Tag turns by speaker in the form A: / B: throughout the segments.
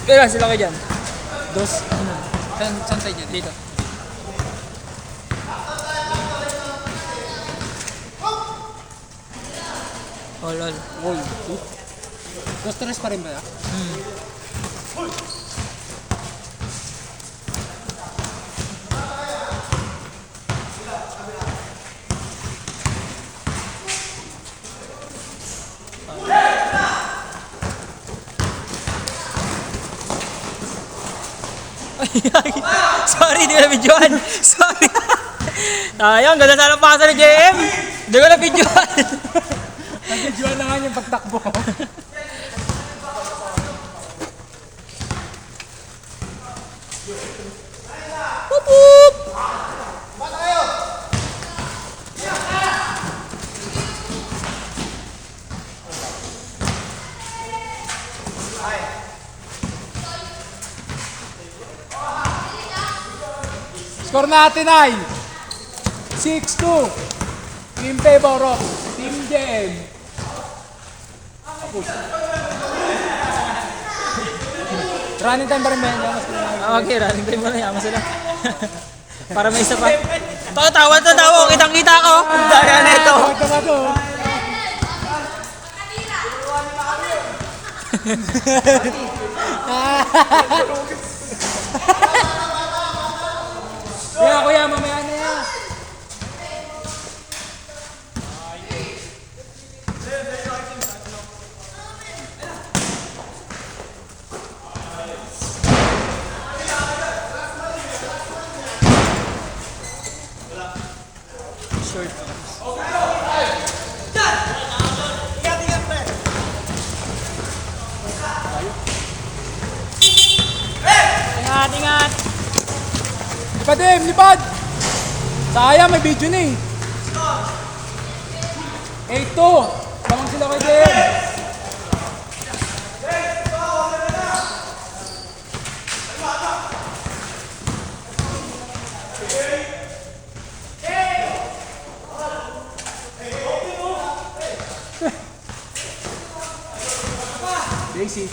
A: Kaya sila kayo dyan.
B: Dos. Saan side niya?
A: Dito. All.
B: Wall. Dos tres pa rin ba?
A: Sorry, di ko na-videoan. Sorry. Sayang, ganda sana pasa ni JM. Di ko na-videoan.
B: Nag-videoan na nga yung pagtakbo.
A: Woop woop.
B: Score natin ay 6-2 in favor of Team JM. Running time pa rin ba yan?
A: Okay, running time mo na. Yaman sila. Para may isa pa. Tawa to tawa. Kitang-kita ko. Daya na ito.
B: Kaya kuya, mamaya na yan.
A: Ingat.
B: Lipad Em, lipad! Sayang, may video na eh. 8-2. Lamang sila kay JM. Basic.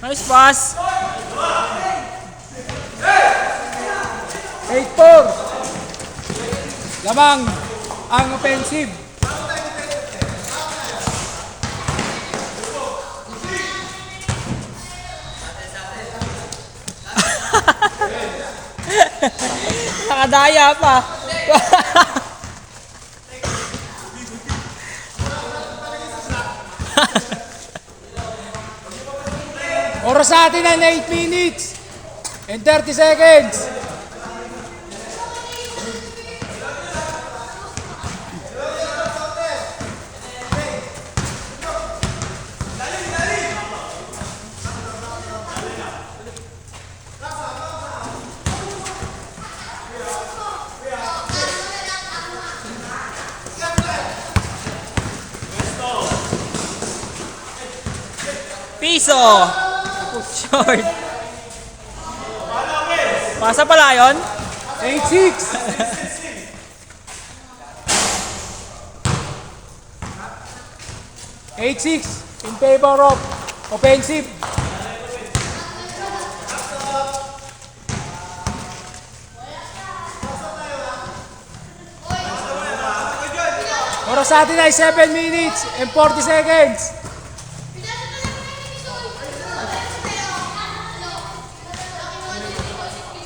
A: Nice pass.
B: 8-4. Lamang ang offensive.
A: Nakadaya pa.
B: Oras sa atin ang 8 minutes and 30 seconds.
A: Piso. Short. Pasa pala yun?
B: 8-6. In favor of offensive. Oras sa atin ay 7 minutes and 40 seconds.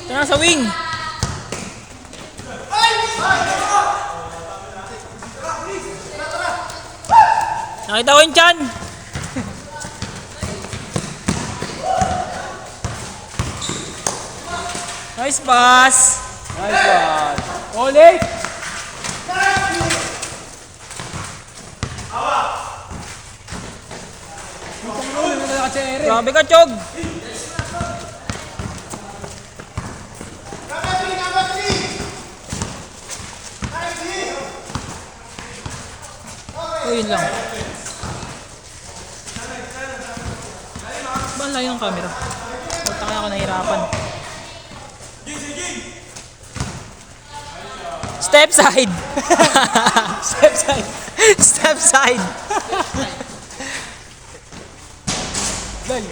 A: Ito na sa wing. Nakita ko yung chan. Nice pass.
B: Nice one. Ulit.
A: Grabe ka, Chog. Yun lang. Ba, layo ng camera. Punta kaya ako nahirapan. Step side.
B: Step side.
A: Step side.
B: Dahil.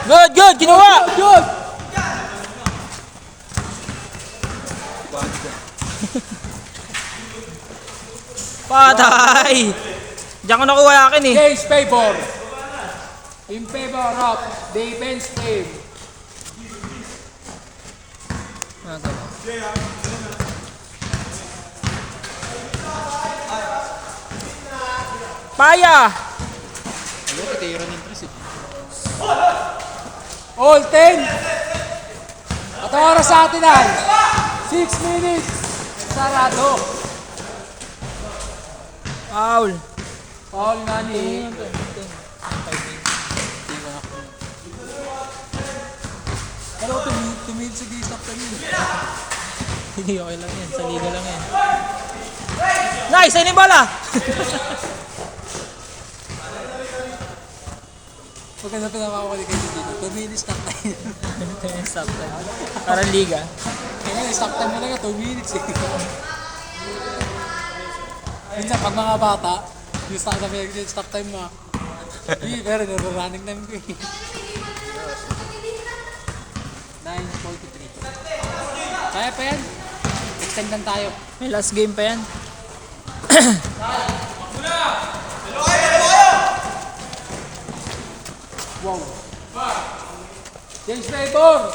A: Good, good, ginawa!
B: Good!
A: Patay! Diyan ko nakuha akin eh.
B: Case favor. In favor of defense team.
A: Paya!
B: All 10. At ang oras sa atin ay 6 minutes. Sarado.
A: Foul.
B: Paul nga ni. Ano tumid sa gisap kami.
A: Hindi, okay lang yan. Sa liga lang yan. Nice! Ayun yung bola!
B: Pagkanda pinakakawali kayo dito. 2 minutes stop time.
A: Stop time. Parang liga.
B: Kaya nga, stop time mo lang 2 minutes eh. Minsan pag mga bata, yung stop time mo. Hindi, pero naro-running namin ko eh. 9:43. Kaya pa yan. Extend lang tayo.
A: May last game pa yan.
B: Wow. Change favor.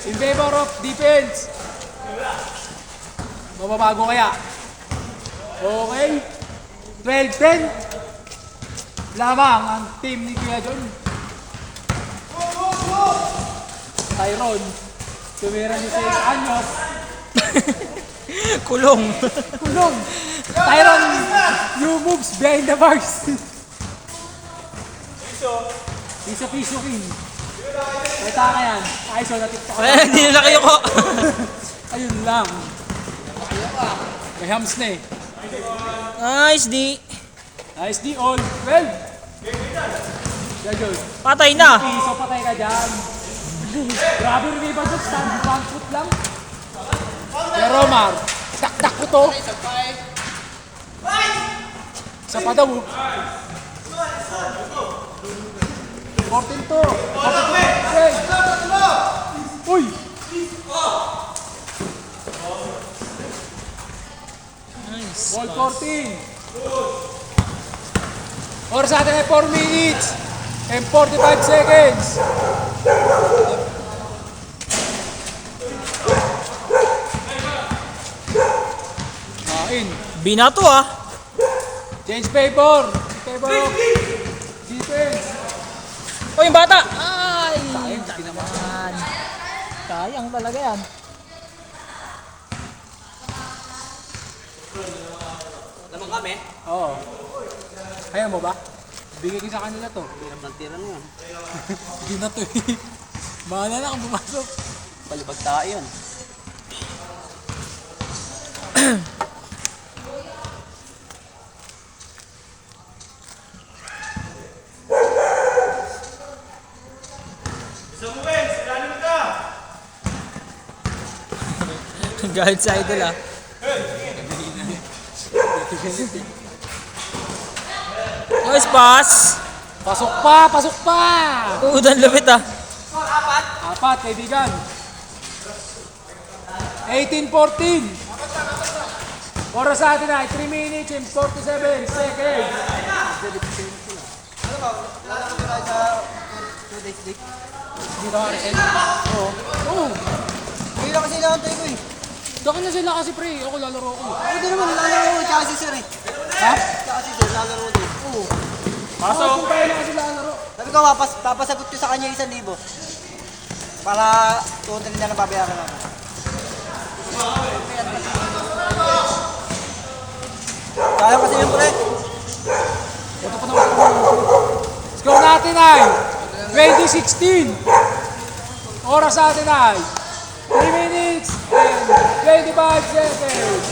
B: In favor of defense. Mababago kaya? Okay. 12-10. Lamang ang team ni Kuya John. Tyron. Tumira ni 6 anyos.
A: Kulong.
B: Kulong. Tyron, you moves behind the bars. Piso king. Kita ka yan. Ay, so natip ka.
A: Eh, hindi na kayo ko.
B: Ayun lang. May hams na eh.
A: Nice, di.
B: Nice di all. 12. Gagawin.
A: Patay na.
B: Piso patay ka dyan. Grabe rin iba dyan. Stand one foot lang. Pero Romar, dakdak ko to. Isa pa daw. 14-2. 14-2. Okay. Uy!
A: Nice.
B: Ball 14. Oras natin ay 4 minutes and 45 seconds. In.
A: Binato ah.
B: Change favor. Favor of defense.
A: O yung bata. Ay. Hindi naman. Sayang talaga yan.
C: Lamang kami.
B: Oo. Kaya mo ba? Bigay ko sa kanila to.
C: Hirap ng tira mo yan.
B: Hindi na to eh. Bahala na kung pumasok.
C: Balibag tayo yun.
A: Galit sa idol ah. Nice pass.
B: Pasok pa! Pasok pa!
A: Udan lupit ah.
B: Apat, kaibigan. 18-14. Oras sa atin ay 3 minutes and 47 seconds. Hindi ka RSL? Oo. Oo.
C: Hindi lang kasi nakantay ko eh.
B: Daka na sila kasi pre. Ako lalaro ko.
C: Hindi naman, lalaro ko. Tsaka si Sir eh.
B: Ha?
C: Tsaka si Sir, lalaro ko din. Oo.
B: Pasok. Kung tayo na kasi lalaro.
C: Sabi ko, papasagot ko sa kanya 1,000. Para 200 na nababayaran ako. Kaya kasi yun pre.
B: Ito pa naman. Score natin ay 2016. Oras sa atin ay 3 minutes and 25 seconds.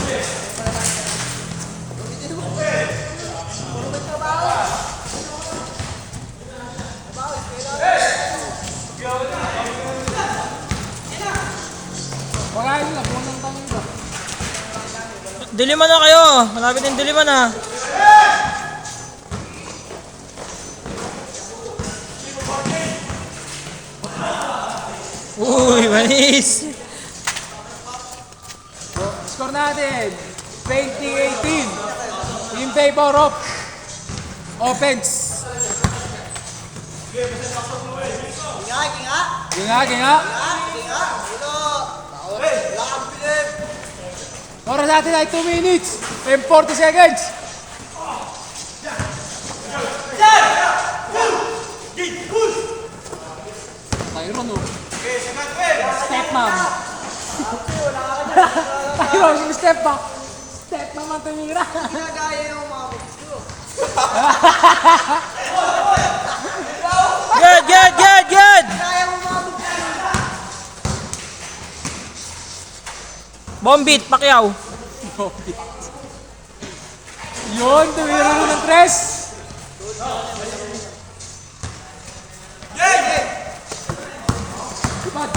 B: Pagayin lang, buwan ng tanong ba?
A: Diliman na kayo. Malapit yung diliman ah. Uy, manis.
B: Score natin, 20-18. In favor of offense.
C: Ginga, ginga.
B: Ginga, ginga.
C: Ginga. Ito. Lakang Philip.
B: Oras natin ay 2 minutes and 40 seconds. Tyron, oh. Step mom. Tyron, yung step pa. Step mom ang tumira.
C: Ginagaya yung mga gusto.
A: Good, good, good, good.
C: Gaya mo mga gusto.
A: Bombit, Pacquiao.
B: Yun, tumira rin ng tres. Ipad.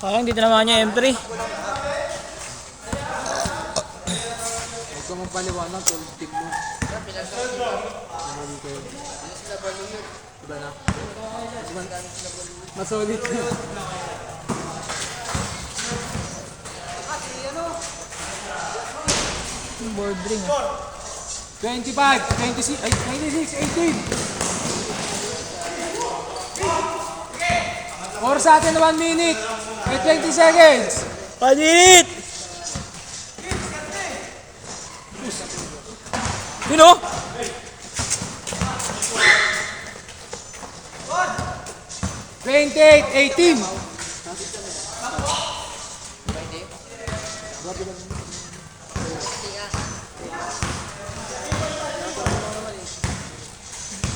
A: Parang dito naman niya M3.
B: Huwag ka mong paliwanag, tulad tip mo. Iba na. Masulit.
A: Board ring.
B: 25, 26, 18. Or sa atin 1 minute and 20 seconds.
A: Panit! Yun o!
B: 28, 18.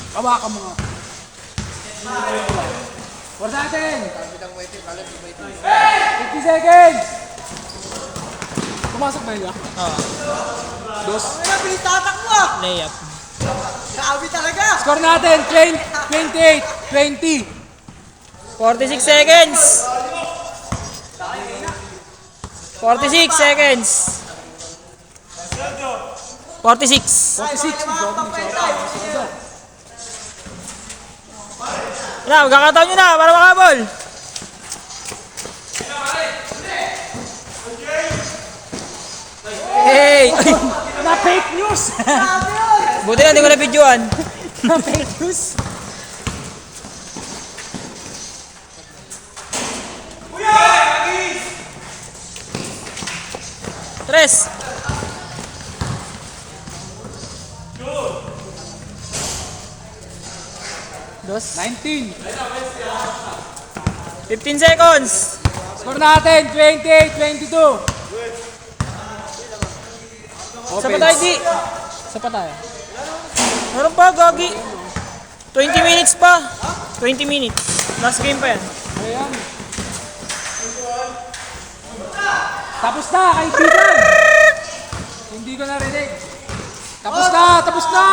B: Kawakan mo nga. Or sa atin. 50 seconds. Pumasok ba nila?
A: Oh,
B: Dos.
C: Ano na pinitatak mo ah?
A: layup.
C: Grabe talaga.
B: Score natin, 28, 20.
A: 46 seconds. 46 seconds. 46.
B: 46.
A: Na, magkakataon nyo na para makabol. Hey!
B: Na fake news.
A: Buti na, hindi ko na-videoan.
B: Na fake news.
A: Tres. Dos.
B: 19.
A: 15 seconds.
B: Score natin, 28, 22.
A: Sa pa tayo, di. Sa pa tayo. Meron pa, gagi. 20 minutes pa. 20 minutes. Last game pa yan.
B: Ayan. Tapos na, kaibigan. Hindi ko narinig. Tapos na, tapos na.